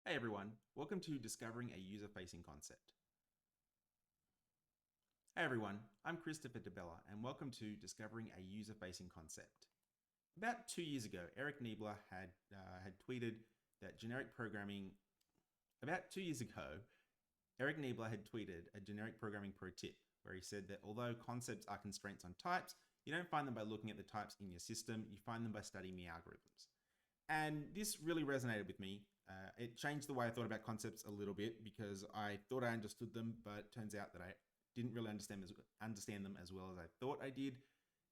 Hey everyone, welcome to Discovering a User-Facing Concept. Hey everyone, I'm Christopher DeBella and welcome to Discovering a User-Facing Concept. About 2 years ago, Eric Niebler had tweeted that generic programming. About 2 years ago, Eric Niebler had tweeted a generic programming pro tip where he said that although concepts are constraints on types, you don't find them by looking at the types in your system, you find them by studying the algorithms. And this really resonated with me. It changed the way I thought about concepts a little bit because I thought I understood them, but it turns out that I didn't really understand them as well as I thought I did.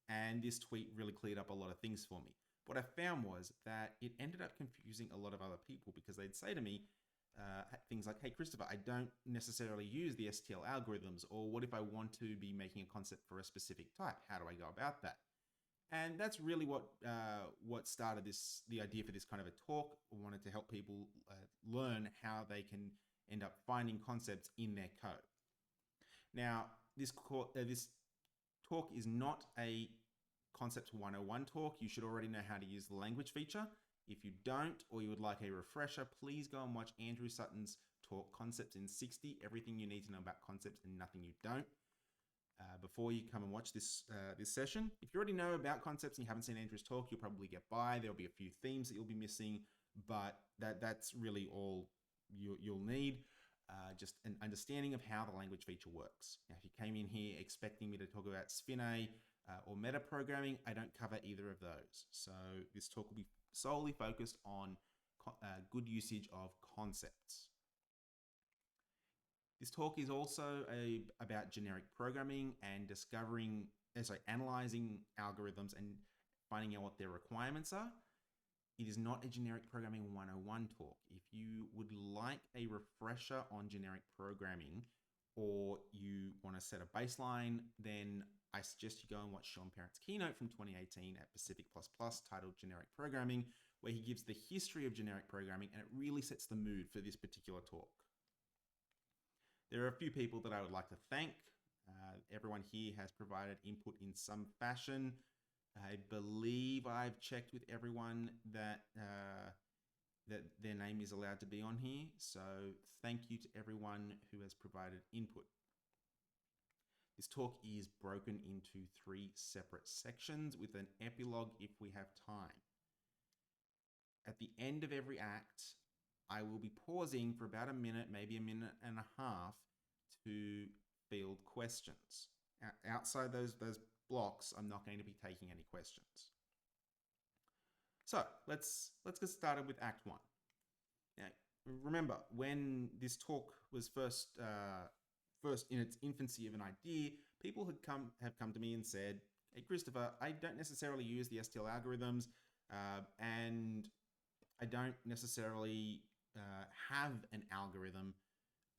And this tweet really cleared up a lot of things for me. What I found was that it ended up confusing a lot of other people because they'd say to me things like, hey, Christopher, I don't necessarily use the STL algorithms, or what if I want to be making a concept for a specific type? How do I go about that? And that's really what started the idea for this kind of a talk. I wanted to help people learn how they can end up finding concepts in their code. Now, this talk is not a Concepts 101 talk. You should already know how to use the language feature. If you don't, or you would like a refresher, please go and watch Andrew Sutton's talk, Concepts in 60, everything you need to know about concepts and nothing you don't. Before you come and watch this session. If you already know about concepts and you haven't seen Andrew's talk, you'll probably get by. There'll be a few themes that you'll be missing, but that's really all you'll need. Just an understanding of how the language feature works. Now, if you came in here expecting me to talk about SFINA or meta programming, I don't cover either of those. So this talk will be solely focused on good usage of concepts. This talk is also about generic programming and analyzing algorithms and finding out what their requirements are. It is not a generic programming 101 talk. If you would like a refresher on generic programming or you want to set a baseline, then I suggest you go and watch Sean Parent's keynote from 2018 at Pacific++ titled Generic Programming, where he gives the history of generic programming and it really sets the mood for this particular talk. There are a few people that I would like to thank. Everyone here has provided input in some fashion. I believe I've checked with everyone that their name is allowed to be on here. So thank you to everyone who has provided input. This talk is broken into 3 separate sections with an epilogue if we have time. At the end of every act, I will be pausing for about a minute, maybe a minute and a half, to field questions. Outside those blocks, I'm not going to be taking any questions. So let's get started with Act 1. Now, remember, when this talk was first in its infancy of an idea, people have come to me and said, hey, Christopher, I don't necessarily use the STL algorithms, and I don't necessarily have an algorithm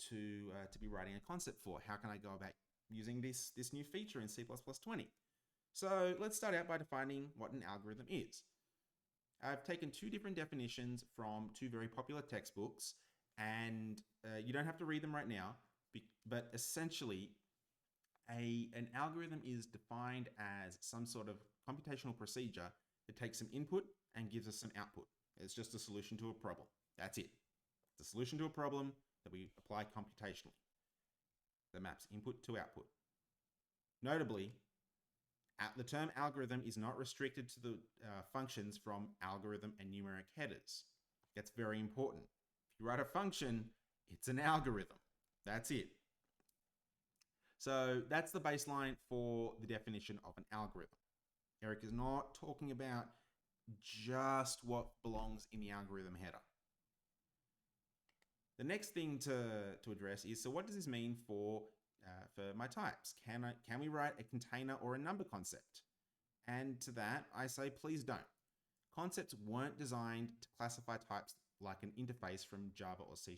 to be writing a concept for. How can I go about using this new feature in C++20? So let's start out by defining what an algorithm is. I've taken 2 different definitions from 2 very popular textbooks, and you don't have to read them right now, but essentially an algorithm is defined as some sort of computational procedure that takes some input and gives us some output. It's just a solution to a problem. That's it. It's a solution to a problem that we apply computationally that maps input to output. Notably, the term algorithm is not restricted to the functions from algorithm and numeric headers. That's very important. If you write a function, it's an algorithm. That's it. So that's the baseline for the definition of an algorithm. Eric is not talking about just what belongs in the algorithm header. The next thing to address is, so what does this mean for my types? Can we write a container or a number concept? And to that, I say, please don't. Concepts weren't designed to classify types like an interface from Java or C#.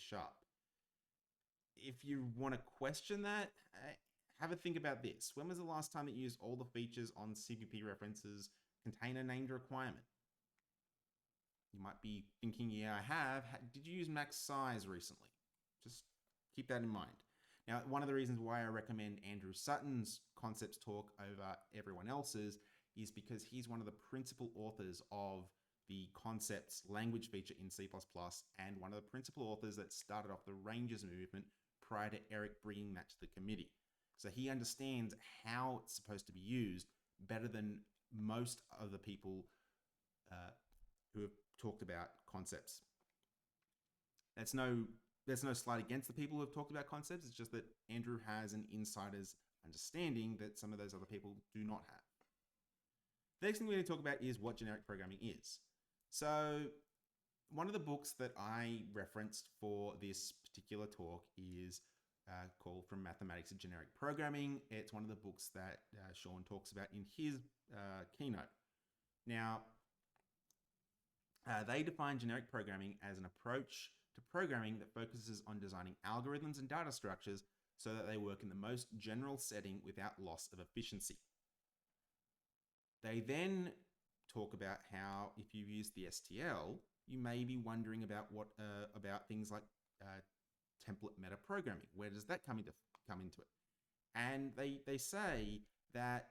If you want to question that, have a think about this. When was the last time that you used all the features on CPP references container named requirement? You might be thinking, yeah, I have. Did you use max size recently? Just keep that in mind. Now, one of the reasons why I recommend Andrew Sutton's concepts talk over everyone else's is because he's one of the principal authors of the concepts language feature in C++, and one of the principal authors that started off the Rangers movement prior to Eric bringing that to the committee. So he understands how it's supposed to be used better than most of the people who have talked about concepts. That's no slight against the people who have talked about concepts. It's just that Andrew has an insider's understanding that some of those other people do not have. The next thing we're going to talk about is what generic programming is. So one of the books that I referenced for this particular talk is called From Mathematics to Generic Programming. It's one of the books that Sean talks about in his keynote. Now, they define generic programming as an approach to programming that focuses on designing algorithms and data structures so that they work in the most general setting without loss of efficiency. They then talk about how if you use the STL, you may be wondering about about things like template metaprogramming. Where does that come into it? And they say that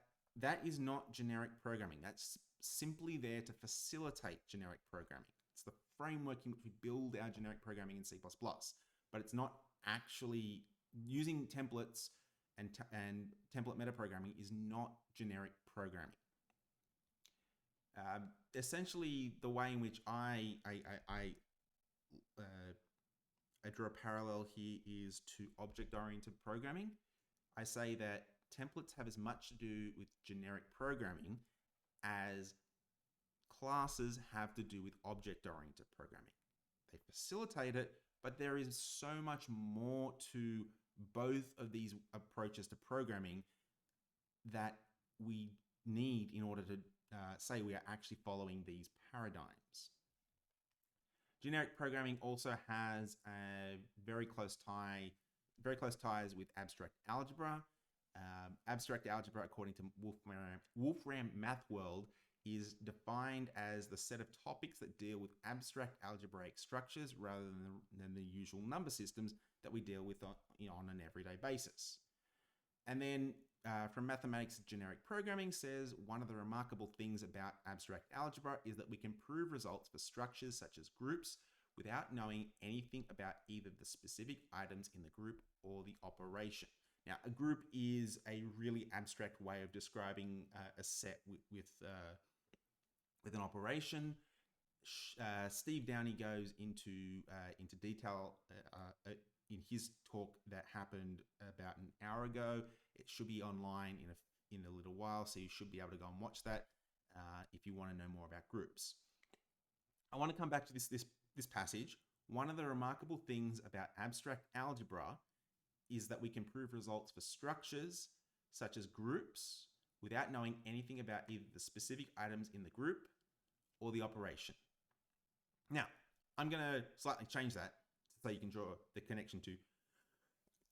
is not generic programming. That's simply there to facilitate generic programming. It's the framework in which we build our generic programming in C++, but it's not actually using templates, and template metaprogramming is not generic programming. Essentially, the way in which I draw a parallel here is to object-oriented programming. I say that templates have as much to do with generic programming as classes have to do with object-oriented programming. They facilitate it, but there is so much more to both of these approaches to programming that we need in order to say we are actually following these paradigms. Generic programming also has a very close ties with abstract algebra. Abstract algebra, according to Wolfram Mathworld, is defined as the set of topics that deal with abstract algebraic structures rather than the usual number systems that we deal with on an everyday basis. And then From Mathematics to Generic Programming says one of the remarkable things about abstract algebra is that we can prove results for structures such as groups without knowing anything about either the specific items in the group or the operation. Now, a group is a really abstract way of describing a set with an operation. Steve Downey goes into detail in his talk that happened about an hour ago. It should be online in a little while, so you should be able to go and watch that if you want to know more about groups. I want to come back to this passage. One of the remarkable things about abstract algebra is that we can prove results for structures such as groups without knowing anything about either the specific items in the group or the operation. Now, I'm going to slightly change that so you can draw the connection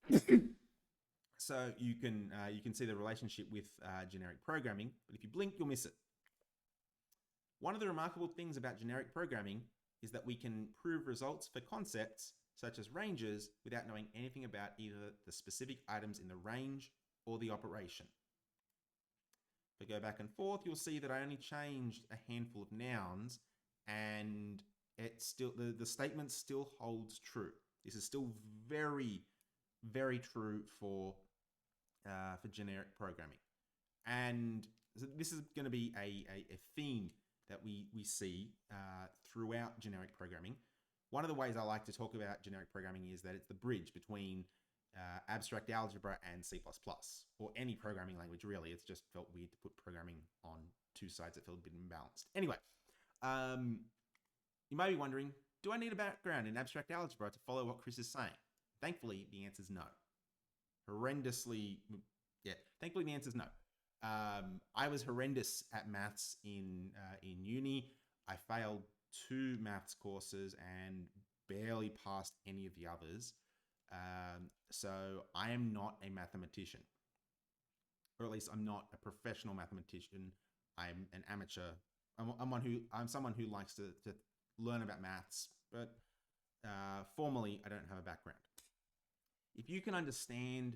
to. So you can see the relationship with generic programming, but if you blink, you'll miss it. One of the remarkable things about generic programming is that we can prove results for concepts such as ranges without knowing anything about either the specific items in the range or the operation. If I go back and forth, you'll see that I only changed a handful of nouns, and it's still the statement still holds true. This is still very, very true for generic programming. And so this is going to be a theme that we see throughout generic programming. One of the ways I like to talk about generic programming is that it's the bridge between abstract algebra and C++, or any programming language, really. It's just felt weird to put programming on two sides that felt a bit imbalanced. Anyway, you may be wondering, do I need a background in abstract algebra to follow what Chris is saying? Thankfully, the answer is no. Thankfully the answer is no. I was horrendous at maths in uni. I failed 2 maths courses and barely passed any of the others. So I am not a mathematician, or at least I'm not a professional mathematician. I'm an amateur. I'm someone who likes to learn about maths, but formally I don't have a background. If you can understand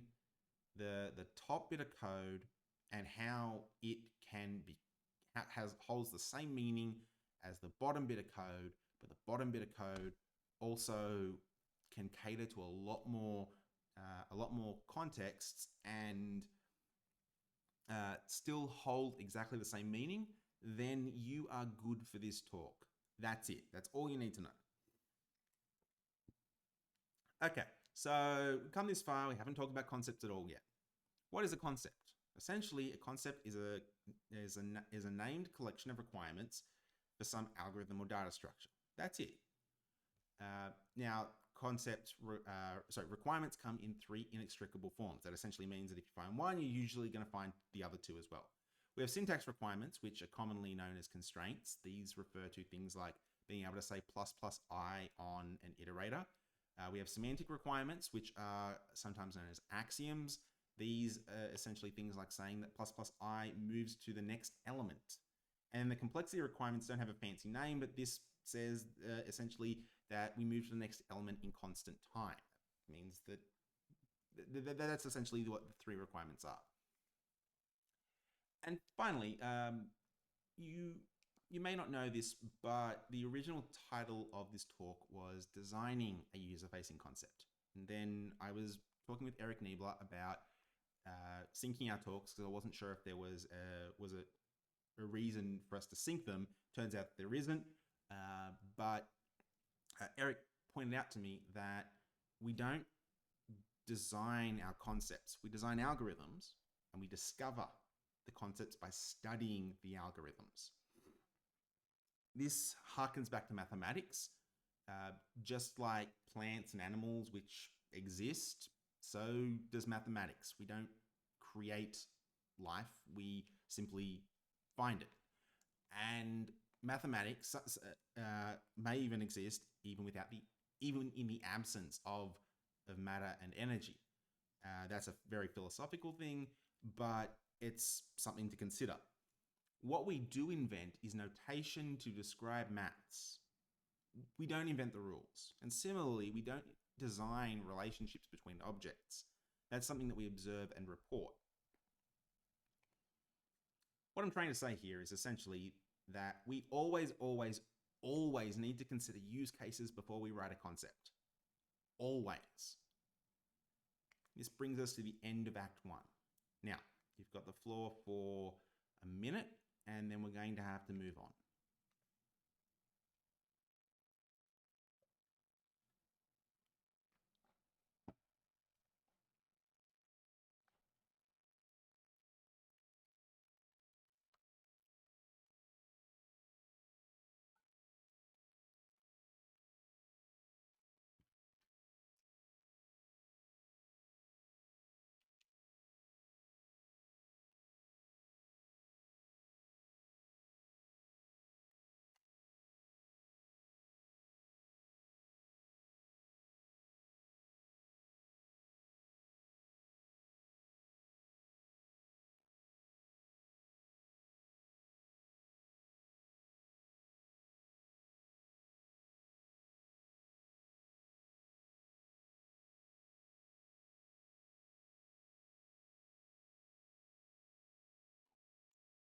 the top bit of code and how it holds the same meaning as the bottom bit of code, but the bottom bit of code also can cater to a lot more contexts and still hold exactly the same meaning, then you are good for this talk. That's it. That's all you need to know. Okay, so we come this far. We haven't talked about concepts at all yet. What is a concept? Essentially, a concept is a named collection of requirements for some algorithm or data structure. That's it. Now, requirements come in three inextricable forms. That essentially means that if you find one, you're usually going to find the other two as well. We have syntax requirements, which are commonly known as constraints. These refer to things like being able to say ++I on an iterator. We have semantic requirements, which are sometimes known as axioms. These are essentially things like saying that ++I moves to the next element. And the complexity requirements don't have a fancy name, but this says essentially that we move to the next element in constant time. It means that that's essentially what the three requirements are. And finally, you may not know this, but the original title of this talk was Designing a User-Facing Concept. And then I was talking with Eric Niebler about syncing our talks because I wasn't sure if there was a reason for us to sync them. Turns out there isn't. But Eric pointed out to me that we don't design our concepts. We design algorithms and we discover the concepts by studying the algorithms. This harkens back to mathematics. Just like plants and animals which exist, so does mathematics. We don't create life, we simply find it. And mathematics may even exist even in the absence of matter and energy. That's a very philosophical thing, but it's something to consider. What we do invent is notation to describe maths. We don't invent the rules. And similarly, we don't design relationships between objects. That's something that we observe and report. What I'm trying to say here is essentially that we always need to consider use cases before we write a concept. Always. This brings us to the end of Act 1. Now, you've got the floor for a minute, and then we're going to have to move on.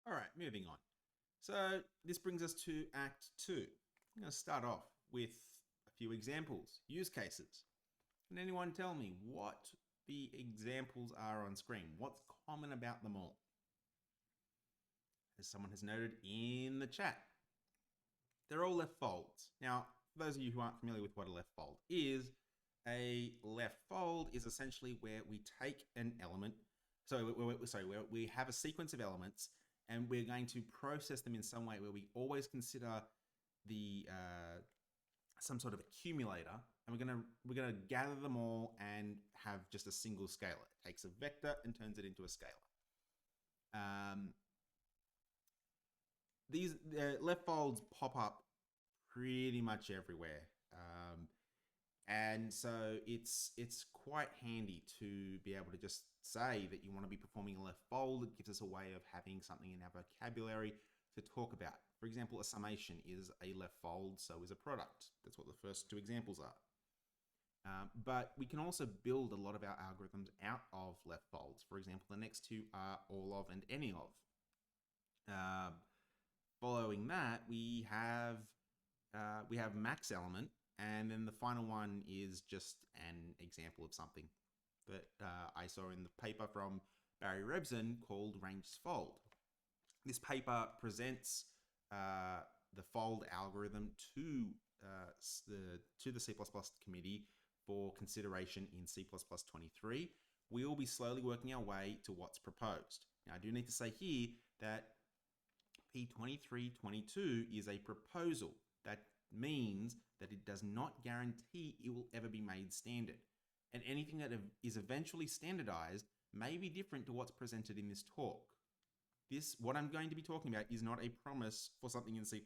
All right, moving on. So this brings us to Act 2. I'm going to start off with a few examples, use cases. Can anyone tell me what the examples are on screen? What's common about them all? As someone has noted in the chat, they're all left folds. Now, for those of you who aren't familiar with what a left fold is essentially where we take an element, where we have a sequence of elements and we're going to process them in some way where we always consider the some sort of accumulator, and we're gonna gather them all and have just a single scalar. It takes a vector and turns it into a scalar. These left folds pop up pretty much everywhere. And so it's quite handy to be able to just say that you want to be performing a left fold. It gives us a way of having something in our vocabulary to talk about. For example, a summation is a left fold, so is a product. That's what the first two examples are. But we can also build a lot of our algorithms out of left folds. For example, the next two are all of and any of. Following that, we have max element, and then the final one is just an example of something that I saw in the paper from Barry Rebson called ranges fold. This paper presents the fold algorithm to the C++ committee for consideration in C++23. We will be slowly working our way to what's proposed. Now, I do need to say here that P2322 is a proposal. That means that it does not guarantee it will ever be made standard. And anything that is eventually standardized may be different to what's presented in this talk. What I'm going to be talking about is not a promise for something in C++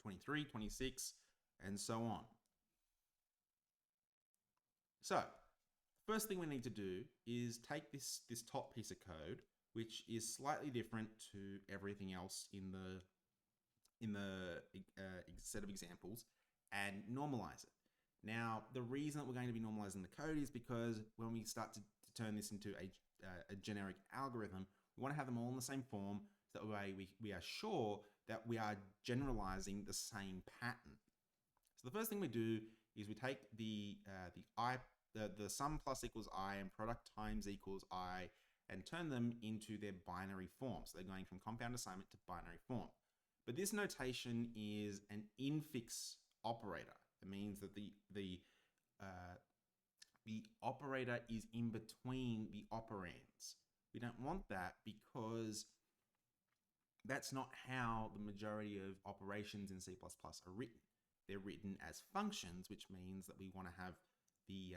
23, 26, and so on. So, first thing we need to do is take this top piece of code, which is slightly different to everything else in the set of examples, and normalize it. Now, the reason that we're going to be normalizing the code is because when we start to turn this into a generic algorithm, we want to have them all in the same form, so that way we are sure that we are generalizing the same pattern. So the first thing we do is we take the sum plus equals I and product times equals I and turn them into their binary form. So they're going from compound assignment to binary form. But this notation is an infix operator. It means that the operator is in between the operands. We don't want that because that's not how the majority of operations in C++ are written. They're written as functions, which means that we want to have the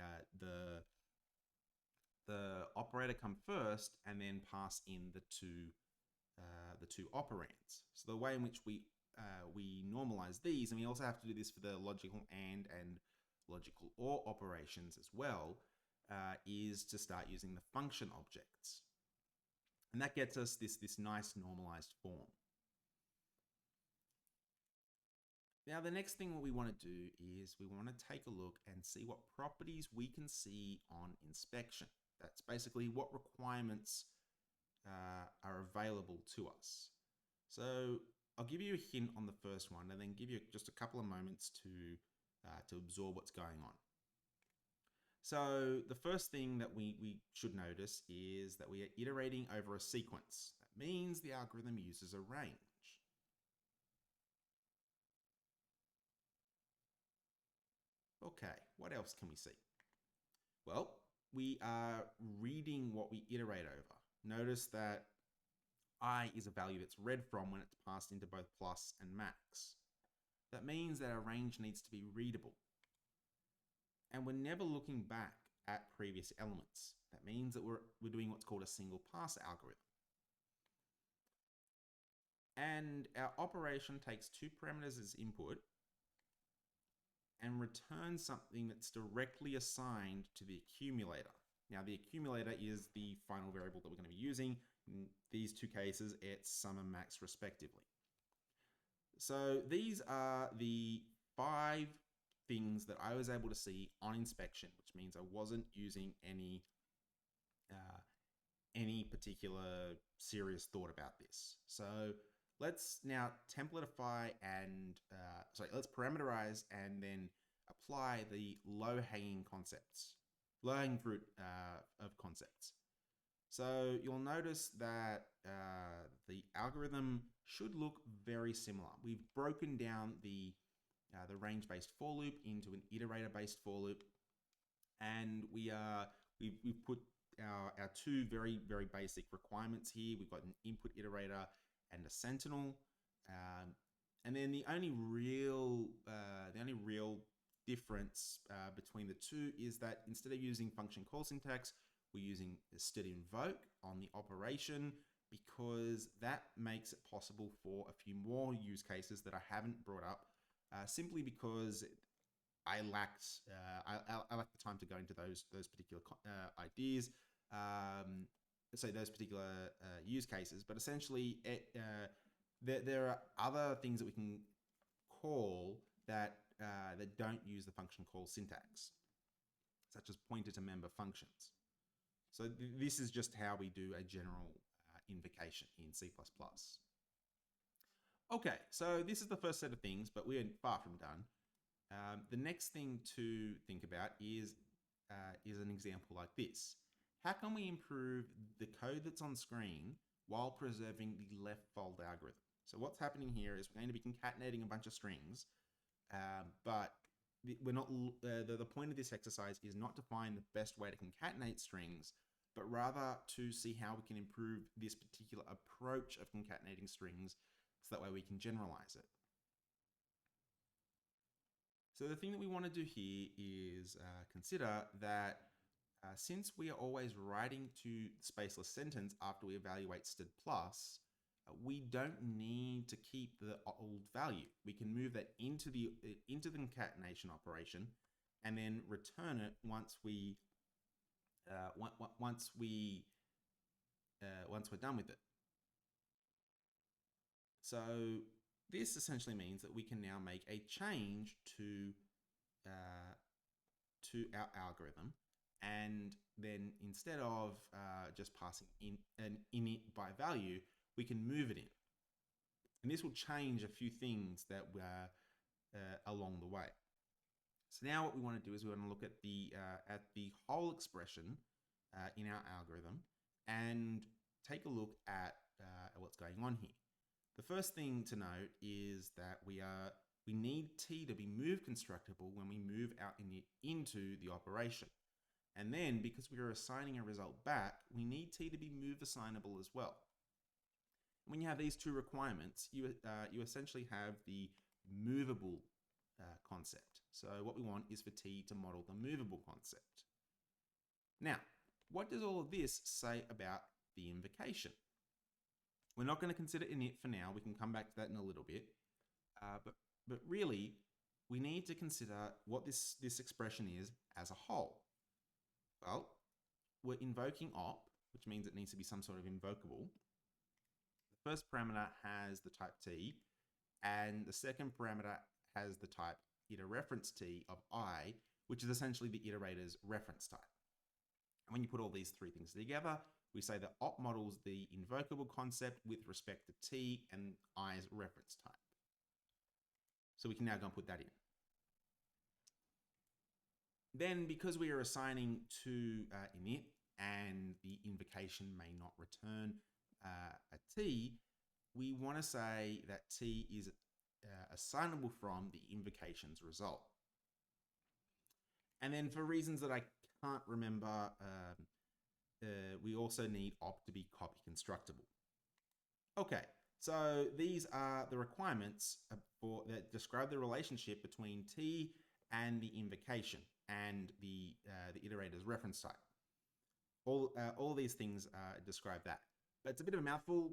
operator come first and then pass in the two operands. So the way in which we normalize these, and we also have to do this for the logical and logical OR operations as well, is to start using the function objects. And that gets us this nice normalized form. Now, the next thing what we want to do is we want to take a look and see what properties we can see on inspection. That's basically what requirements are available to us. So I'll give you a hint on the first one and then give you just a couple of moments to absorb what's going on. So the first thing that we should notice is that we are iterating over a sequence. That means the algorithm uses a range. Okay, what else can we see? Well, we are reading what we iterate over. Notice that I is a value that's read from when it's passed into both plus and max. That means that our range needs to be readable. And we're never looking back at previous elements. That means that we're doing what's called a single pass algorithm. And our operation takes two parameters as input and returns something that's directly assigned to the accumulator. Now, the accumulator is the final variable that we're going to be using. In these two cases, it's sum and max respectively. So these are the 5 things that I was able to see on inspection, which means I wasn't using any particular serious thought about this. So let's now templatify and let's parameterize and then apply the low-hanging fruit of concepts. So you'll notice that the algorithm should look very similar. We've broken down the range-based for loop into an iterator-based for loop, and we've put our two very basic requirements here. We've got an input iterator and a sentinel, and then the only real difference between the two is that instead of using function call syntax, we're using std invoke on the operation, because that makes it possible for a few more use cases that I haven't brought up, simply because I lacked the time to go into those particular ideas, those particular use cases. But essentially, there are other things that we can call that don't use the function call syntax, such as pointer to member functions. So this is just how we do a general invocation in C++. Okay, so this is the first set of things, but we're far from done. The next thing to think about is an example like this. How can we improve the code that's on screen while preserving the left fold algorithm? So what's happening here is we're going to be concatenating a bunch of strings, but we're not. The point of this exercise is not to find the best way to concatenate strings, but rather to see how we can improve this particular approach of concatenating strings, so that way we can generalize it. So the thing that we want to do here is consider that since we are always writing to spaceless sentence after we evaluate std plus, we don't need to keep the old value. We can move that into the concatenation operation and then return it once we're done with it. So this essentially means that we can now make a change to our algorithm, and then instead of just passing in an init by value, we can move it in. And this will change a few things that were along the way. So now what we want to do is we want to look at the whole expression in our algorithm and take a look at what's going on here. The first thing to note is that we need t to be move constructible when we move our init into the operation. And then, because we are assigning a result back, we need t to be move assignable as well. When you have these two requirements, you essentially have the movable concept. So what we want is for t to model the movable concept. Now, what does all of this say about the invocation? We're not going to consider init for now. We can come back to that in a little bit. But really, we need to consider what this expression is as a whole. Well, we're invoking op, which means it needs to be some sort of invocable. The first parameter has the type t, and the second parameter has the type iter_reference t of I, which is essentially the iterator's reference type. And when you put all these three things together, we say that op models the invocable concept with respect to t and i's reference type. So we can now go and put that in. Then, because we are assigning to init and the invocation may not return a t, we want to say that t is assignable from the invocation's result. And then, for reasons that I can't remember, we also need op to be copy constructible. Okay, so these are the requirements that describe the relationship between t and the invocation and the iterator's reference type. All these things describe that. But it's a bit of a mouthful.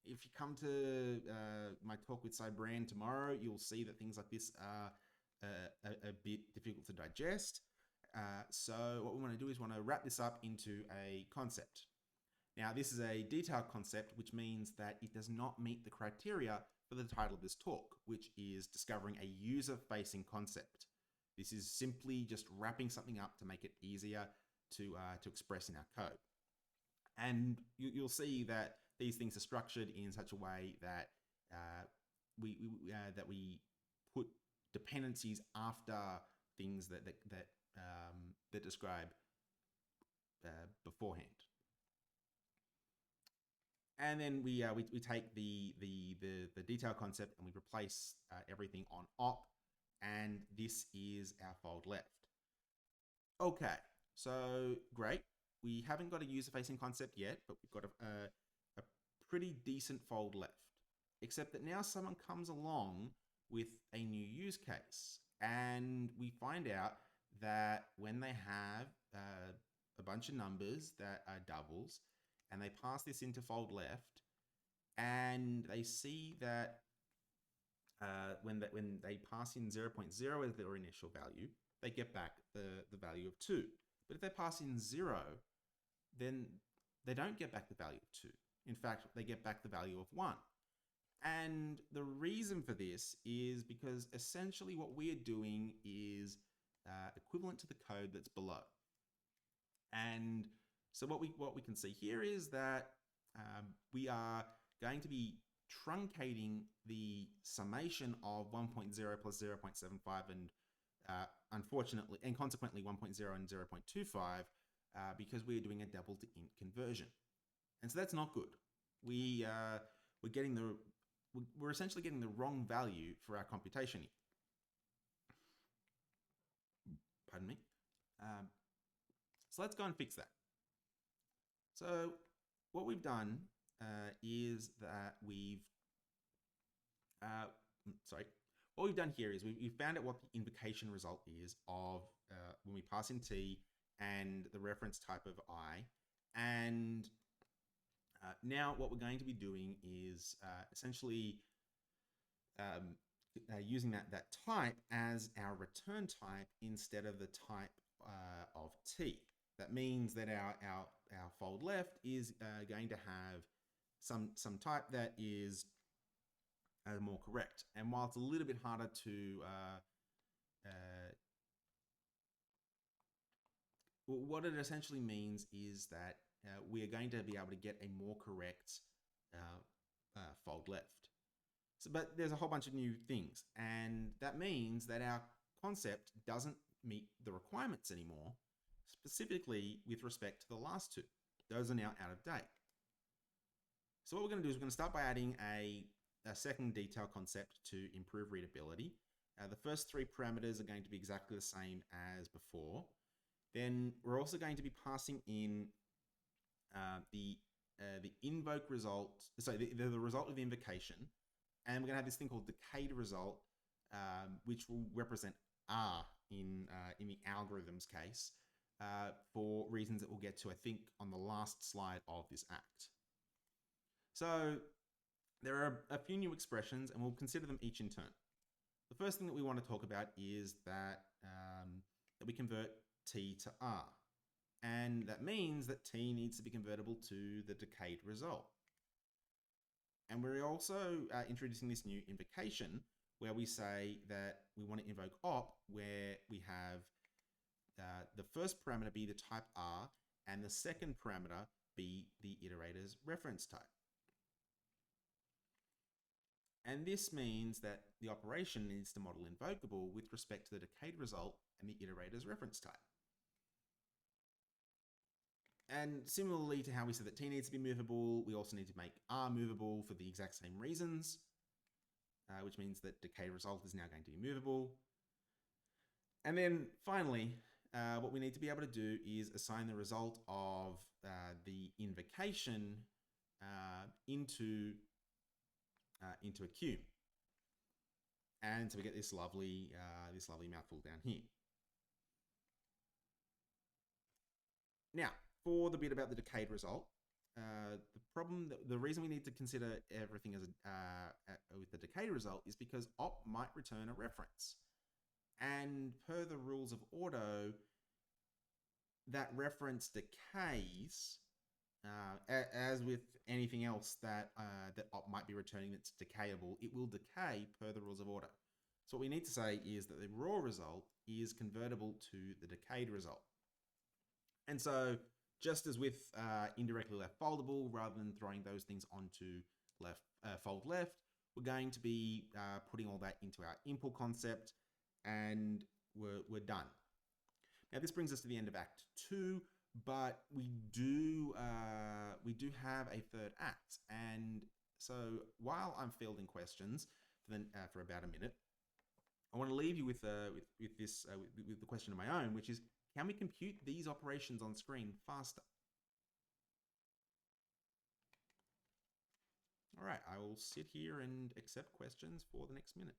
If you come to my talk with Cybran tomorrow, you'll see that things like this are a bit difficult to digest. So what we want to do is want to wrap this up into a concept. Now, this is a detailed concept, which means that it does not meet the criteria for the title of this talk, which is discovering a user-facing concept. This is simply just wrapping something up to make it easier to express in our code. And you'll see that these things are structured in such a way that we put dependencies after things that describe beforehand. And then we take the detail concept and we replace everything on op, and this is our fold left. Okay, so great. We haven't got a user-facing concept yet, but we've got a pretty decent fold left. Except that now someone comes along with a new use case, and we find out that when they have a bunch of numbers that are doubles, and they pass this into fold left, and they see that when they pass in 0.0 as their initial value, they get back the value of 2. But if they pass in 0, then they don't get back the value of 2. In fact, they get back the value of 1. And the reason for this is because essentially what we are doing is equivalent to the code that's below. And so what we can see here is that we are going to be truncating the summation of 1.0 plus 0.75 and unfortunately, and consequently 1.0 and 0.25 because we are doing a double to int conversion. And so that's not good. We're essentially getting the wrong value for our computation here. Pardon me. So let's go and fix that. So what we've done is that what we've done here is we found out what the invocation result is of when we pass in t and the reference type of I. And now what we're going to be doing is essentially using that type as our return type instead of the type of t. That means that our fold left is going to have some type that is more correct. And while it's a little bit harder to what it essentially means is that we are going to be able to get a more correct fold left. So, but there's a whole bunch of new things, and that means that our concept doesn't meet the requirements anymore, specifically with respect to the last two. Those are now out of date. So what we're going to do is we're going to start by adding a second detail concept to improve readability. The first three parameters are going to be exactly the same as before. Then we're also going to be passing in the invoke result, so the result of the invocation, and we're going to have this thing called decayed result, which will represent R in the algorithm's case, for reasons that we'll get to, I think, on the last slide of this act. So there are a few new expressions, and we'll consider them each in turn. The first thing that we want to talk about is that we convert t to R. And that means that t needs to be convertible to the decayed result. And we're also introducing this new invocation where we say that we want to invoke op, where we have the first parameter be the type R and the second parameter be the iterator's reference type. And this means that the operation needs to model invocable with respect to the decayed result and the iterator's reference type. And similarly to how we said that t needs to be movable, we also need to make R movable for the exact same reasons, which means that decayed result is now going to be movable. And then finally, what we need to be able to do is assign the result of the invocation into a queue. And so we get this lovely mouthful down here. Now, for the bit about the decayed result, the reason we need to consider everything as with the decayed result is because op might return a reference. And per the rules of auto, that reference decays, as with anything else that op might be returning that's decayable, it will decay per the rules of auto. So what we need to say is that the raw result is convertible to the decayed result. And so just as with indirectly left foldable, rather than throwing those things onto fold left, we're going to be putting all that into our impl concept, and we're done. Now this brings us to the end of Act 2, but we do have a third act. And so while I'm fielding questions for about a minute, I want to leave you with the question of my own, which is, can we compute these operations on screen faster? All right, I will sit here and accept questions for the next minute.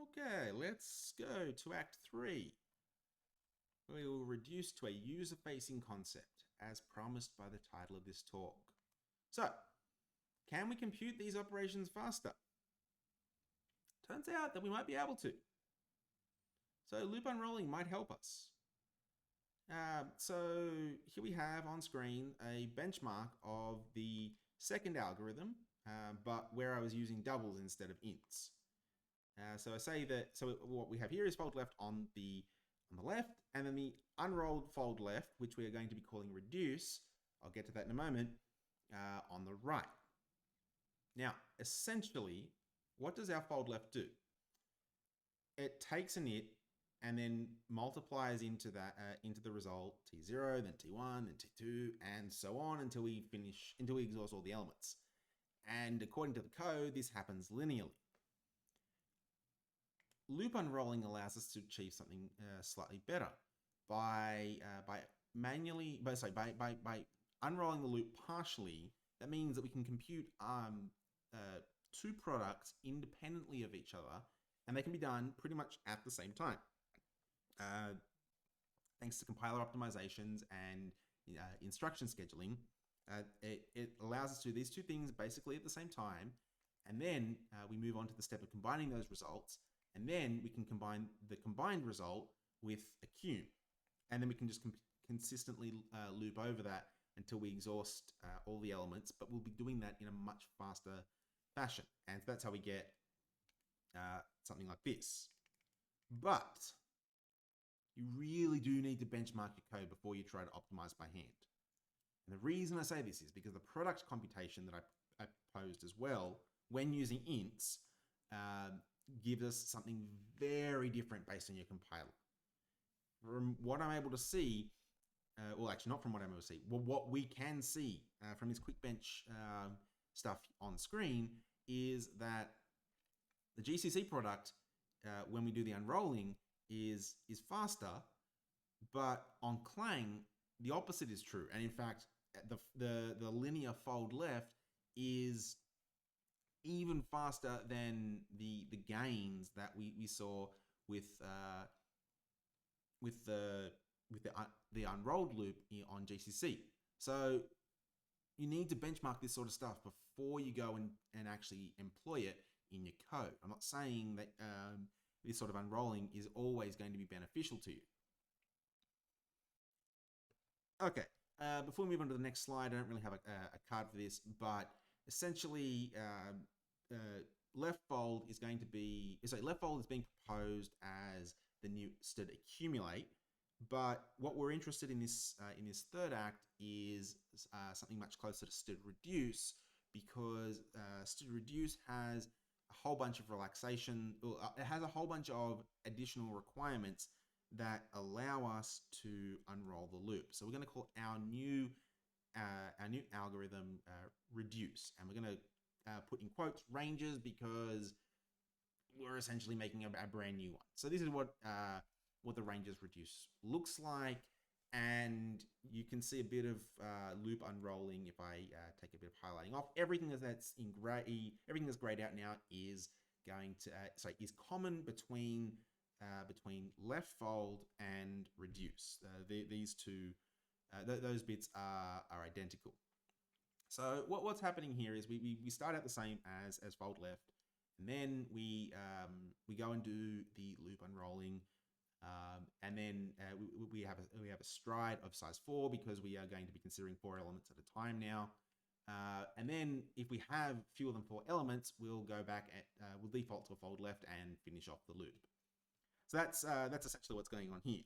Okay, let's go to Act 3. We will reduce to a user-facing concept, as promised by the title of this talk. So, can we compute these operations faster? Turns out that we might be able to. So loop unrolling might help us. So here we have on screen a benchmark of the second algorithm, but where I was using doubles instead of ints. So I say that, so what we have here is fold left on the left, and then the unrolled fold left, which we are going to be calling reduce, I'll get to that in a moment, on the right. Now, essentially, what does our fold left do? It takes an it and then multiplies into that into the result t0, then t1, then t2, and so on until we exhaust all the elements. And according to the code, this happens linearly. Loop unrolling allows us to achieve something slightly better by unrolling the loop partially. That means that we can compute two products independently of each other, and they can be done pretty much at the same time. Thanks to compiler optimizations and instruction scheduling, it allows us to do these two things basically at the same time, and then we move on to the step of combining those results, and then we can combine the combined result with a cube, and then we can just consistently loop over that until we exhaust all the elements, but we'll be doing that in a much faster fashion, and that's how we get something like this. But you really do need to benchmark your code before you try to optimize by hand. And the reason I say this is because the product computation that I posed as well, when using ints, gives us something very different based on your compiler. From what I'm able to see, well, actually not from what I'm able to see, well, what we can see from this quick bench stuff on screen is that the GCC product, when we do the unrolling, is faster, but on Clang, the opposite is true. And in fact, the linear fold left is even faster than the gains that we saw with the unrolled loop on GCC. So you need to benchmark this sort of stuff before you go and actually employ it in your code. I'm not saying that this sort of unrolling is always going to be beneficial to you. Okay, before we move on to the next slide, I don't really have a card for this, but essentially left fold is being proposed as the new std accumulate. But what we're interested in this third act is something much closer to std reduce, because std reduce has a whole bunch of relaxation. It has a whole bunch of additional requirements that allow us to unroll the loop. So we're going to call our new algorithm reduce, and we're going to put in quotes ranges because we're essentially making a brand new one. So this is what the ranges reduce looks like, and you can see a bit of loop unrolling if I take a bit of highlighting off. Everything that's in gray, everything that's grayed out now is going to is common between left fold and reduce. These two, those bits are identical. So what's happening here is we start out the same as fold left, and then we go and do the loop unrolling, and then we have a stride of size 4 because we are going to be considering 4 elements at a time now. And then if we have fewer than 4 elements, we'll go back we'll default to a fold left and finish off the loop. So that's essentially what's going on here.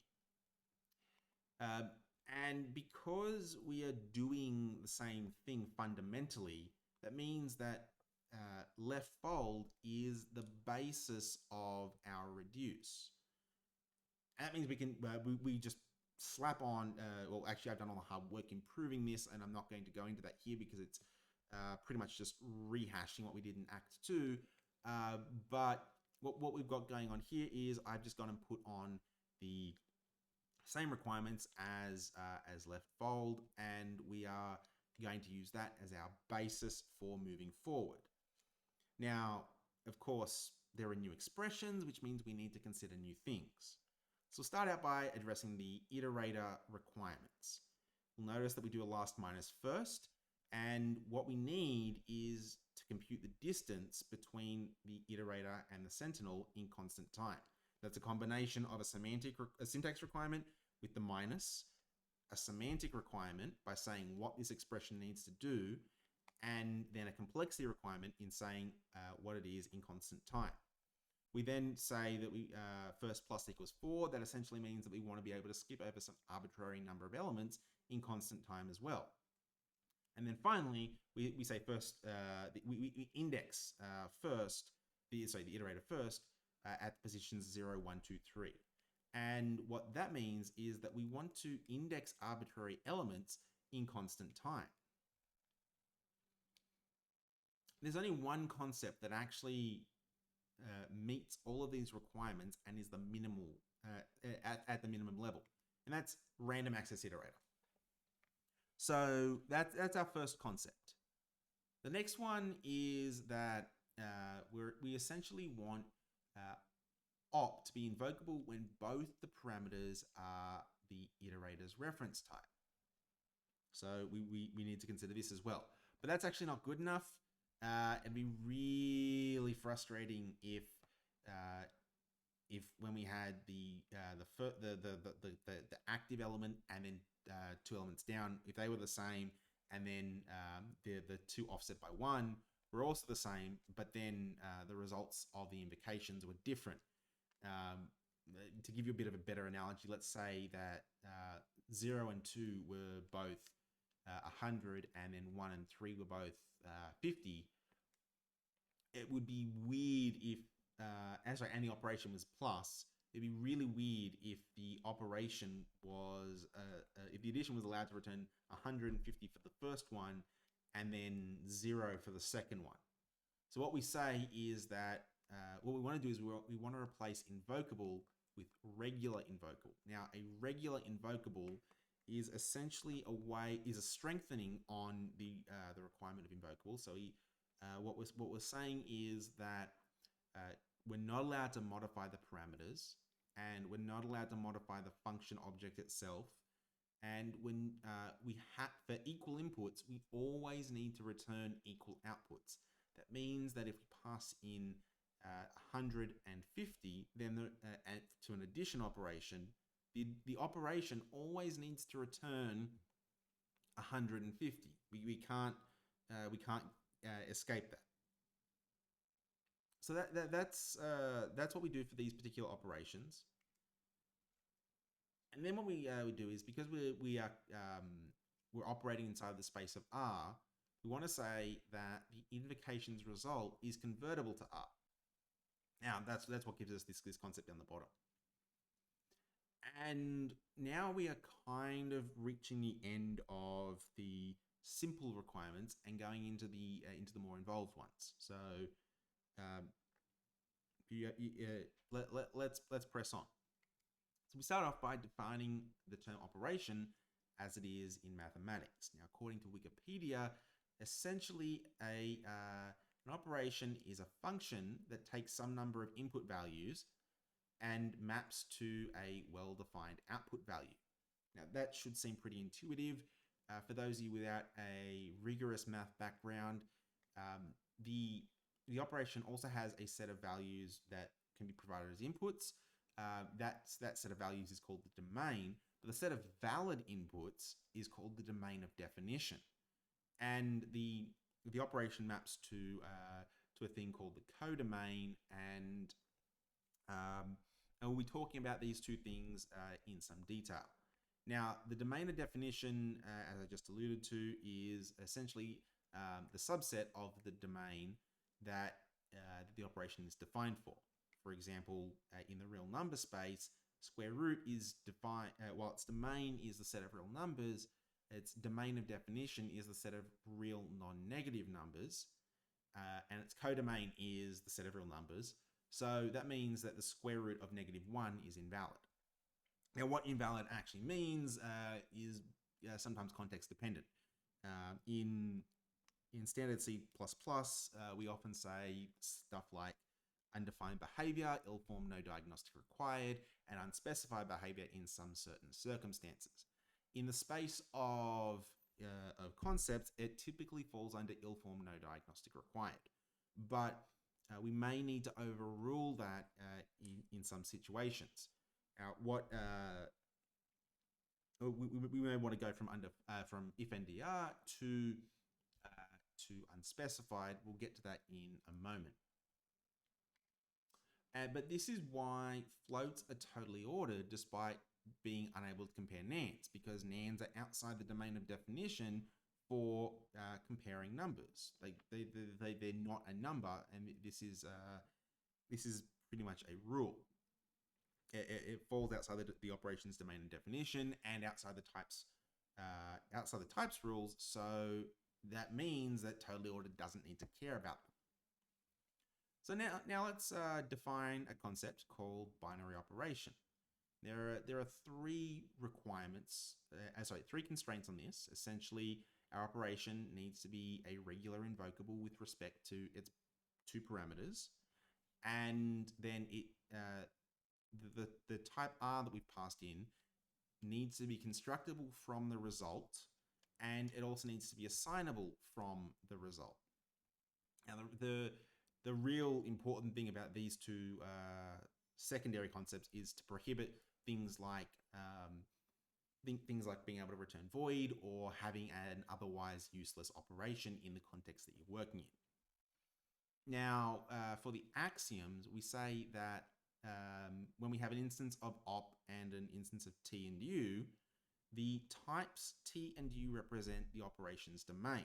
And because we are doing the same thing fundamentally, that means that left fold is the basis of our reduce. And that means we can we just slap on, well, actually I've done all the hard work improving this, and I'm not going to go into that here because it's pretty much just rehashing what we did in Act 2. But what we've got going on here is I've just gone and put on the same requirements as left fold, and we are going to use that as our basis for moving forward. Now, of course, there are new expressions, which means we need to consider new things. So we'll start out by addressing the iterator requirements. We'll notice that we do a last minus first, and what we need is to compute the distance between the iterator and the sentinel in constant time. That's a combination of a syntax requirement with the minus, a semantic requirement by saying what this expression needs to do, and then a complexity requirement in saying what it is in constant time. We then say that we first plus equals 4. That essentially means that we want to be able to skip over some arbitrary number of elements in constant time as well. And then finally, we say first, we index first, the iterator first at positions 0, 1, 2, 3. And what that means is that we want to index arbitrary elements in constant time. There's only one concept that actually meets all of these requirements and is the minimal at the minimum level, and that's random access iterator. So that's our first concept. The next one is that we essentially want op to be invocable when both the parameters are the iterator's reference type. So we need to consider this as well. But that's actually not good enough. It'd be really frustrating if when we had the active element and then 2 elements down, if they were the same, and then the 2 offset by 1 were also the same, but then the results of the invocations were different. To give you a bit of a better analogy, let's say that 0 and 2 were both 100, and then 1 and 3 were both 50. It would be weird if, and the operation was plus. It'd be really weird if the operation was, if the addition was allowed to return 150 for the first one, and then 0 for the second one. So what we say is that what we want to do is we want to replace invocable with regular invocable. Now, a regular invocable is essentially a strengthening on the requirement of invocable. So what we're saying is that we're not allowed to modify the parameters, and we're not allowed to modify the function object itself. And when for equal inputs, we always need to return equal outputs. That means that if we pass in 150, then to an addition operation, the operation always needs to return 150. We can't escape that. So that's what we do for these particular operations. And then what we do is, because we're operating inside the space of R, we want to say that the invocation's result is convertible to R. Now that's what gives us this concept down the bottom. And now we are kind of reaching the end of the simple requirements and going into the more involved ones. So let's press on. So we start off by defining the term operation as it is in mathematics. Now, according to Wikipedia, essentially an operation is a function that takes some number of input values and maps to a well-defined output value. Now, that should seem pretty intuitive. For those of you without a rigorous math background, the operation also has a set of values that can be provided as inputs. That set of values is called the domain, but the set of valid inputs is called the domain of definition. And the operation maps to a thing called the codomain, and we'll be talking about these two things in some detail. Now, the domain of definition, as I just alluded to, is essentially the subset of the domain that the operation is defined for. For example, in the real number space, square root is defined, while its domain is the set of real numbers, its domain of definition is the set of real non-negative numbers, and its codomain is the set of real numbers. So that means that the square root of -1 is invalid. Now, what invalid actually means is sometimes context dependent. In standard C++, we often say stuff like undefined behavior, ill form, no diagnostic required, and unspecified behavior in some certain circumstances. In the space of concepts, it typically falls under ill form, no diagnostic required. But we may need to overrule that in some situations. We may want to go from if NDR to unspecified. We'll get to that in a moment. But this is why floats are totally ordered despite being unable to compare nans, because nans are outside the domain of definition for comparing numbers. They're not a number, and this is pretty much a rule. It falls outside the operations domain and definition, and outside the types rules. So that means that totally ordered doesn't need to care about them. So now let's define a concept called binary operation. There are three requirements, three constraints on this. Essentially, our operation needs to be a regular invocable with respect to its two parameters, and then the type R that we've passed in needs to be constructible from the result, and it also needs to be assignable from the result. Now, the real important thing about these two secondary concepts is to prohibit things like being able to return void or having an otherwise useless operation in the context that you're working in. Now, for the axioms, we say that when we have an instance of op and an instance of t and u, the types t and u represent the operation's domain.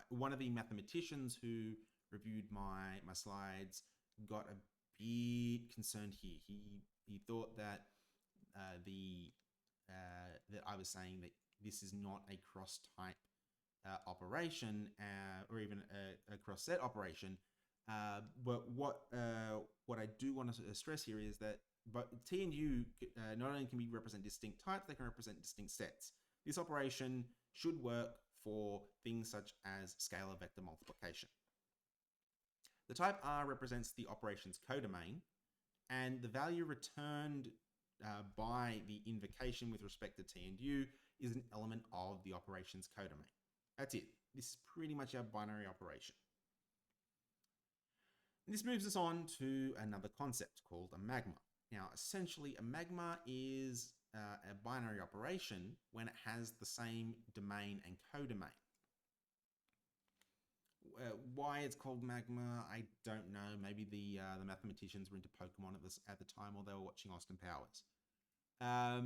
One of the mathematicians who reviewed my slides got a bit concerned here. He thought that that I was saying that this is not a cross-type operation or even a cross-set operation. But what I do want to stress here is that T and U not only can represent distinct types, they can represent distinct sets. This operation should work for things such as scalar vector multiplication. The type R represents the operation's codomain, and the value returned by the invocation with respect to T and U is an element of the operation's codomain. That's it. This is pretty much our binary operation. And this moves us on to another concept called a magma. Now, essentially, a magma is a binary operation when it has the same domain and codomain. Why it's called magma, I don't know. Maybe the mathematicians were into Pokemon at the time, or they were watching Austin Powers. Our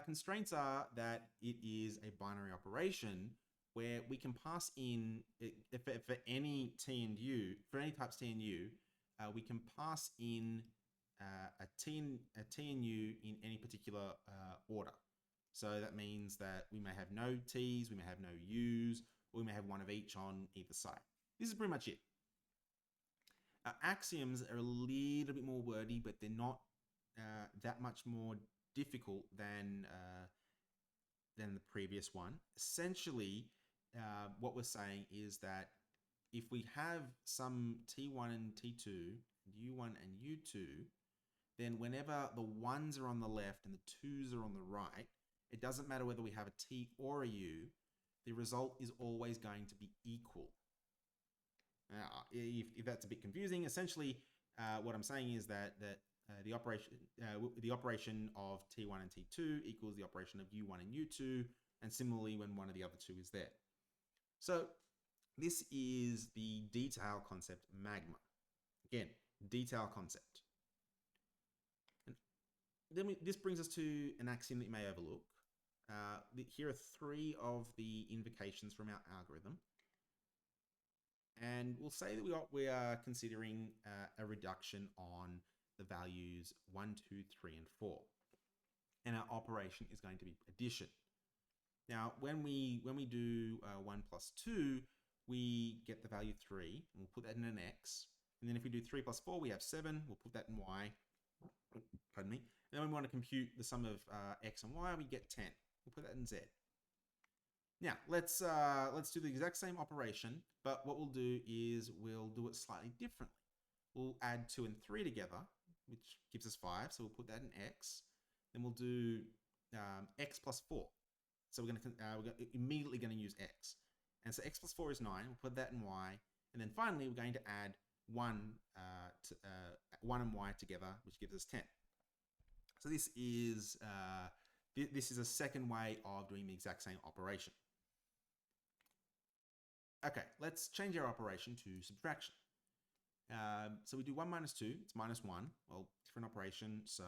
constraints are that it is a binary operation where we can pass in, for any T and U, for any types T and U, we can pass in a T and U in any particular order. So that means that we may have no T's, we may have no U's, or we may have one of each on either side. This is pretty much it. Axioms are a little bit more wordy, but they're not that much more difficult than the previous one. Essentially, what we're saying is that if we have some T1 and T2, U1 and U2, then whenever the 1s are on the left and the 2s are on the right, it doesn't matter whether we have a T or a U, the result is always going to be equal. If that's a bit confusing, essentially what I'm saying is that the operation of T1 and T2 equals the operation of U1 and U2, and similarly when one of the other two is there. So this is the detail concept magma. Again, detail concept. And then this brings us to an axiom that you may overlook. Here are three of the invocations from our algorithm. And we'll say that we are considering a reduction on the values 1, 2, 3, and 4. And our operation is going to be addition. Now, when we do 1 plus 2, we get the value 3, and we'll put that in an X. And then if we do 3 plus 4, we have 7. We'll put that in Y. Pardon me. And then when we want to compute the sum of X and Y, we get 10. We'll put that in Z. Now let's do the exact same operation, but what we'll do is we'll do it slightly differently. We'll add 2 and 3 together, which gives us 5. So we'll put that in x. Then we'll do x plus 4. So we're immediately going to use x. And so x plus 4 is 9. We'll put that in y. And then finally, we're going to add 1 and y together, which gives us 10. So this is a second way of doing the exact same operation. Okay, let's change our operation to subtraction. So we do 1 minus 2, it's minus 1. Well, different operation, so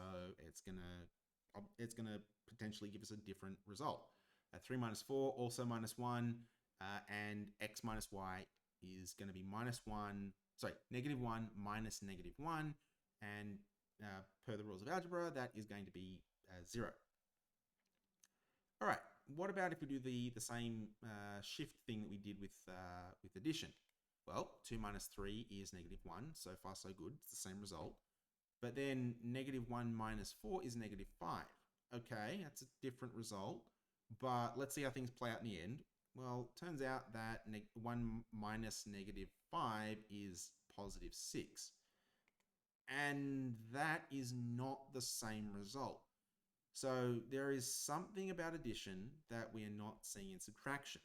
it's gonna potentially give us a different result. 3 minus 4, also minus 1, and x minus y is going to be negative 1 minus negative 1, and per the rules of algebra, that is going to be 0. All right, what about if we do the same shift thing that we did with addition? Well, 2 minus 3 is negative 1. So far, so good. It's the same result. But then negative 1 minus 4 is negative 5. Okay, that's a different result. But let's see how things play out in the end. Well, turns out that 1 minus negative 5 is positive 6. And that is not the same result. So there is something about addition that we are not seeing in subtraction.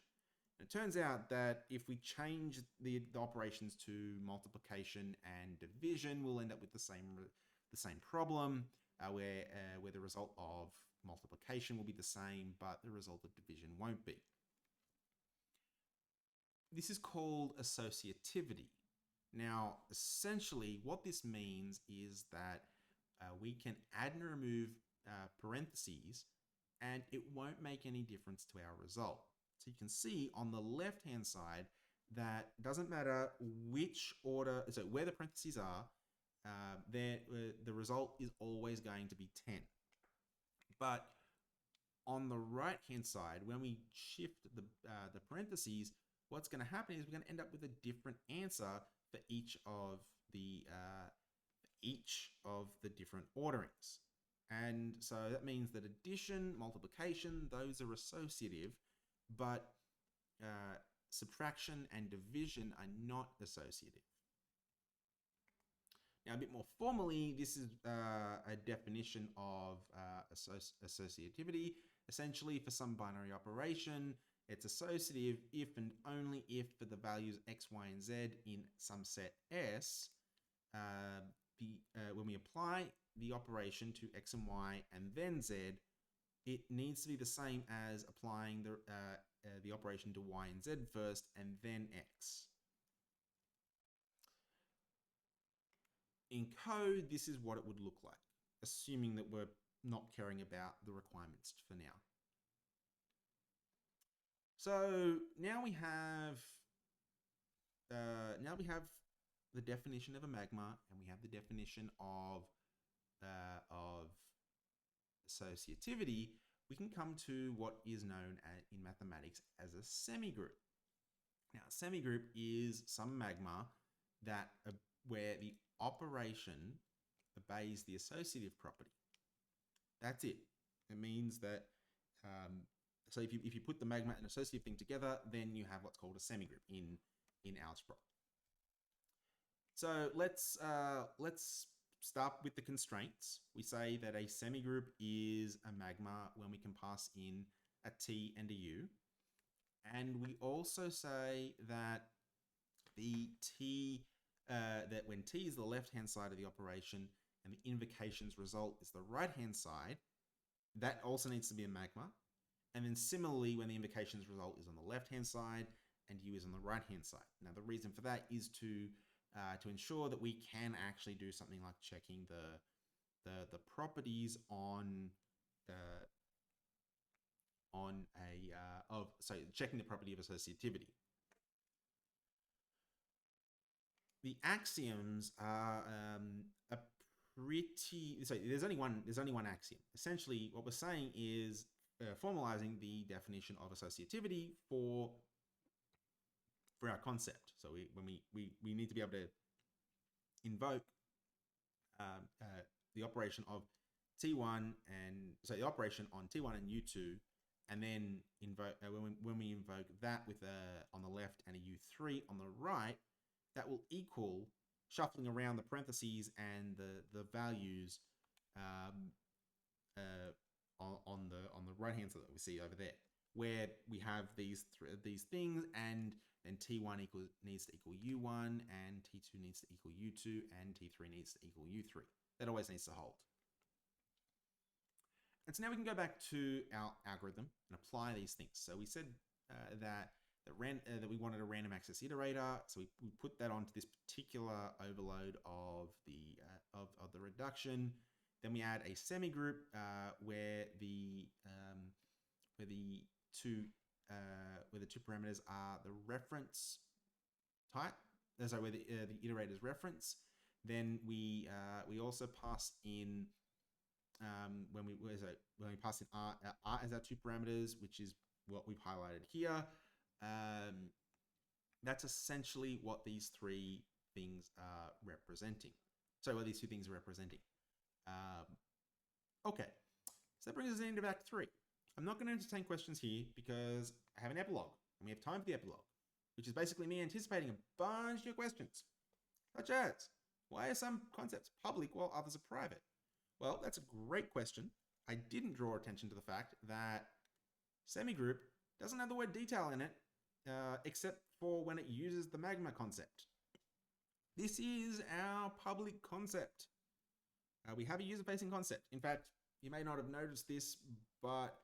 It turns out that if we change the operations to multiplication and division, we'll end up with the same problem where the result of multiplication will be the same, but the result of division won't be. This is called associativity. Now, essentially, what this means is that we can add and remove parentheses, and it won't make any difference to our result. So you can see on the left-hand side that it doesn't matter which order, so where the parentheses are, the result is always going to be 10. But on the right-hand side, when we shift the parentheses, what's going to happen is we're going to end up with a different answer for each of the different orderings. And so that means that addition, multiplication, those are associative, but subtraction and division are not associative. Now, a bit more formally, this is a definition of associativity. Essentially, for some binary operation, it's associative if and only if for the values x, y, and z in some set S, when we apply the operation to x and y and then z, it needs to be the same as applying the operation to y and z first and then x. In code, this is what it would look like, assuming that we're not caring about the requirements for now. So now we have the definition of a magma, and we have the definition of associativity. We can come to what is known in mathematics as a semigroup. Now, a semigroup is some magma that where the operation obeys the associative property. That's it. It means that so if you put the magma and associative thing together, then you have what's called a semigroup in algebra. So let's start with the constraints. We say that a semigroup is a magma when we can pass in a T and a U. And we also say that the T, that when T is the left-hand side of the operation and the invocation's result is the right-hand side, that also needs to be a magma. And then similarly, when the invocation's result is on the left-hand side and U is on the right-hand side. Now, the reason for that is to ensure that we can actually do something like checking the properties checking the property of associativity. The axioms are there's only one axiom. Essentially, what we're saying is formalizing the definition of associativity for our concept. So we need to be able to invoke the operation of T1 the operation on T1 and U2, and then invoke when we invoke that with a on the left and a U3 on the right, that will equal shuffling around the parentheses and the values um, on the right hand side that we see over there, where we have these things, and then T1 needs to equal U1, and T2 needs to equal U2, and T3 needs to equal U3. That always needs to hold. And so now we can go back to our algorithm and apply these things. So we said that we wanted a random access iterator, so we put that onto this particular overload of the reduction. Then we add a semi-group where the two parameters are the reference type. Sorry, where the iterator's reference. Then we also pass in when we pass in R as our two parameters, which is what we've highlighted here. That's essentially what these three things are representing. So what these two things are representing. Okay, so that brings us into Act 3. I'm not going to entertain questions here because I have an epilogue, and we have time for the epilogue, which is basically me anticipating a bunch of your questions, such as, why are some concepts public while others are private? Well, that's a great question. I didn't draw attention to the fact that semigroup doesn't have the word detail in it, except for when it uses the magma concept. This is our public concept. We have a user-facing concept. In fact, you may not have noticed this, but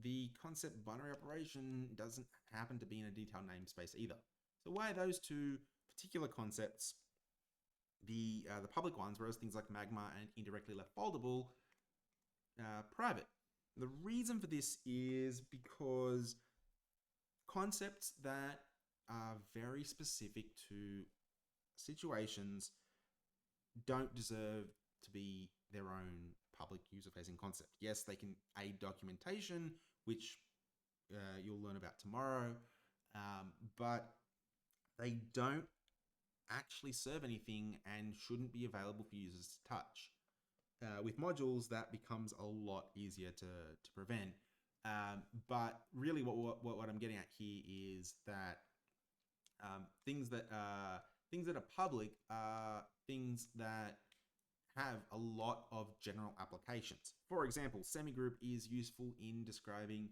the concept binary operation doesn't happen to be in a detailed namespace either. So why are those two particular concepts the public ones, whereas things like magma and indirectly left foldable private? The reason for this is because concepts that are very specific to situations don't deserve to be their own public user-facing concept. Yes, they can aid documentation, which you'll learn about tomorrow, but they don't actually serve anything and shouldn't be available for users to touch. With modules, that becomes a lot easier to prevent. But really what I'm getting at here is that things that are public are things that have a lot of general applications. For example, semigroup is useful in describing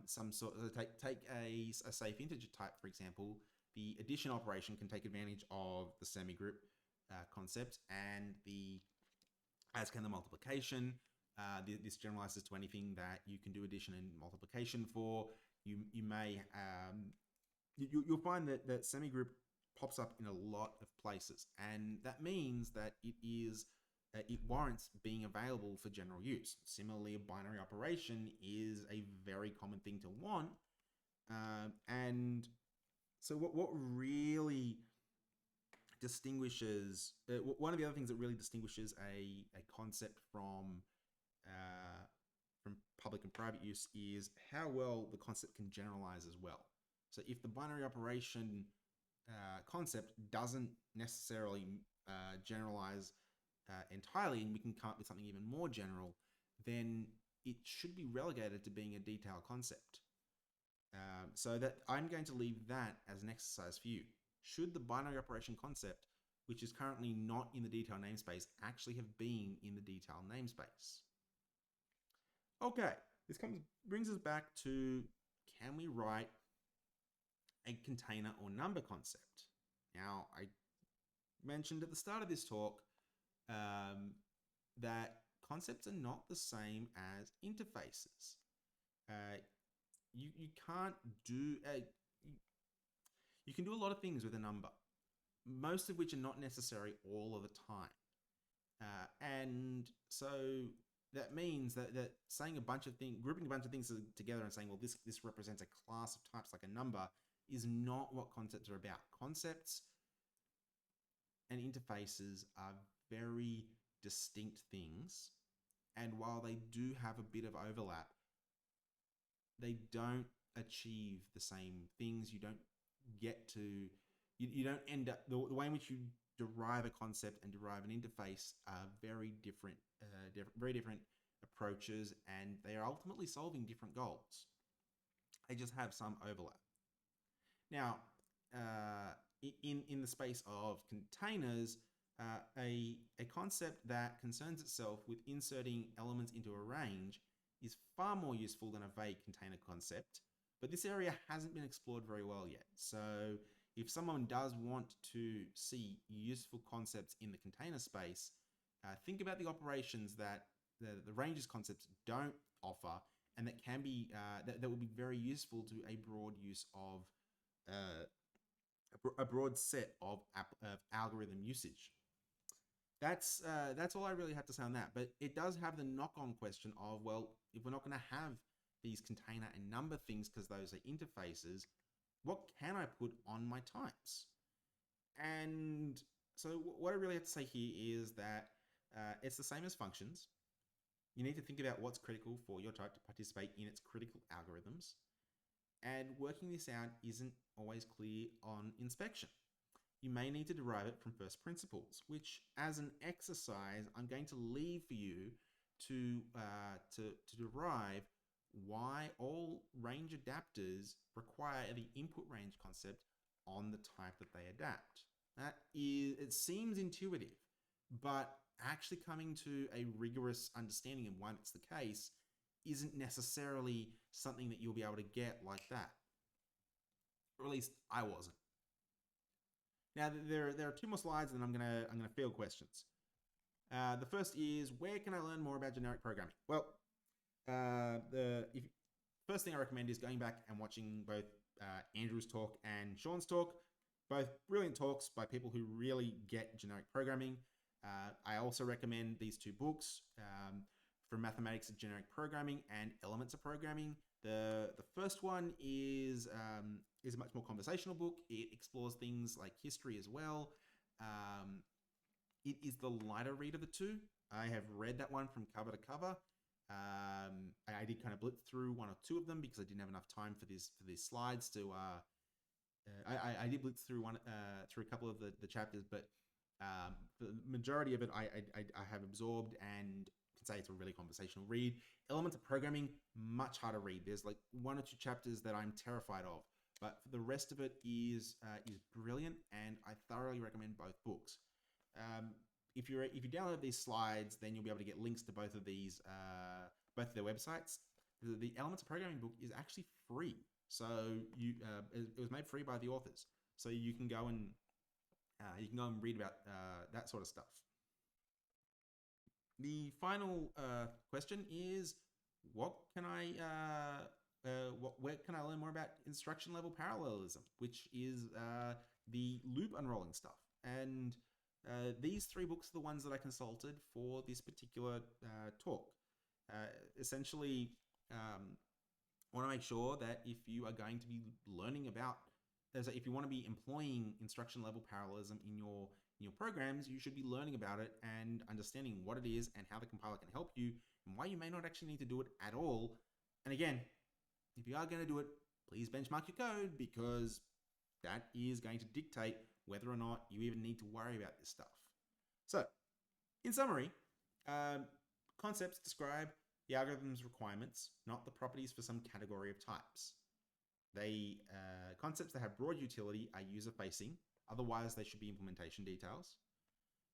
some sort of, take a safe integer type, for example. The addition operation can take advantage of the semigroup concept, and as can the multiplication. This generalizes to anything that you can do addition and multiplication for. You may you'll find that semigroup pops up in a lot of places, and that means that it warrants being available for general use. Similarly, a binary operation is a very common thing to want, and so what really distinguishes one of the other things that really distinguishes a concept from public and private use is how well the concept can generalize as well. So if the binary operation concept doesn't necessarily generalize entirely, and we can come up with something even more general, then it should be relegated to being a detailed concept. So that I'm going to leave that as an exercise for you. Should the binary operation concept, which is currently not in the detail namespace, actually have been in the detail namespace? Okay, this brings us back to, can we write a container or number concept? Now, I mentioned at the start of this talk that concepts are not the same as interfaces. You can't do you can do a lot of things with a number, most of which are not necessary all of the time. And so that means that saying a bunch of things, grouping a bunch of things together and saying, well, this represents a class of types like a number, is not what concepts are about. Concepts and interfaces are very distinct things, and while they do have a bit of overlap, they don't achieve the same things. You don't get to, you don't end up, the way in which you derive a concept and derive an interface are very different approaches, and they are ultimately solving different goals. They just have some overlap. Now, in the space of containers, a concept that concerns itself with inserting elements into a range is far more useful than a vague container concept, but this area hasn't been explored very well yet. So if someone does want to see useful concepts in the container space, think about the operations that the ranges concepts don't offer, and that can be that would be very useful to a broad use of a broad set of algorithm usage. That's all I really have to say on that. But it does have the knock-on question of, well, if we're not going to have these container and number things because those are interfaces, what can I put on my types? And so what I really have to say here is that it's the same as functions. You need to think about what's critical for your type to participate in its critical algorithms. And working this out isn't always clear on inspection. You may need to derive it from first principles, which, as an exercise, I'm going to leave for you to derive why all range adapters require the input range concept on the type that they adapt. It seems intuitive, but actually coming to a rigorous understanding of why that's the case isn't necessarily something that you'll be able to get like that. Or at least I wasn't. Now there are two more slides, and I'm gonna field questions. The first is, where can I learn more about generic programming? Well, first thing I recommend is going back and watching both Andrew's talk and Sean's talk. Both brilliant talks by people who really get generic programming. I also recommend these two books, From Mathematics of Generic Programming and Elements of Programming. The first one is a much more conversational book. It explores things like history as well. It is the lighter read of the two. I have read that one from cover to cover. I did kind of blitz through one or two of them because I didn't have enough time for these slides to. I did blitz through a couple of the chapters, but the majority of it I have absorbed and can say it's a really conversational read. Elements of Programming, much harder read. There's like one or two chapters that I'm terrified of, but the rest of it is brilliant, and I thoroughly recommend both books. If you download these slides, then you'll be able to get links to both of these, both of their websites. The Elements of Programming book is actually free, so it was made free by the authors, so you can go and read about that sort of stuff. The final question is, where can I learn more about instruction level parallelism, which is the loop unrolling stuff? And these three books are the ones that I consulted for this particular talk. Essentially, I want to make sure that if you are going to be learning about, if you want to be employing instruction level parallelism in your programs, you should be learning about it and understanding what it is and how the compiler can help you, and why you may not actually need to do it at all. And again, if you are going to do it, please benchmark your code, because that is going to dictate whether or not you even need to worry about this stuff. So, in summary, concepts describe the algorithm's requirements, not the properties for some category of types. Concepts that have broad utility are user-facing, otherwise they should be implementation details.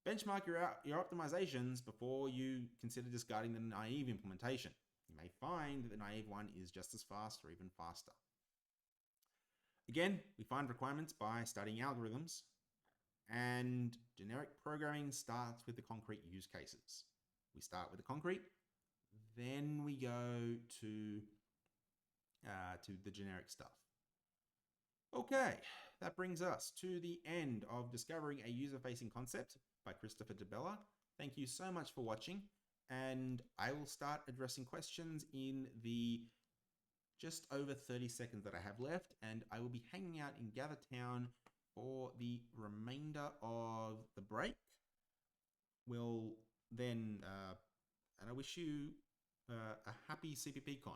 Benchmark your optimizations before you consider discarding the naive implementation. You may find that the naive one is just as fast or even faster. Again, we find requirements by studying algorithms, and generic programming starts with the concrete use cases. We start with the concrete, then we go to the generic stuff. Okay, that brings us to the end of Discovering a User-Facing Concept by Christopher DeBella. Thank you so much for watching, and I will start addressing questions in the just over 30 seconds that I have left, and I will be hanging out in Gathertown for the remainder of the break. We'll then, and I wish you a happy CPPCon.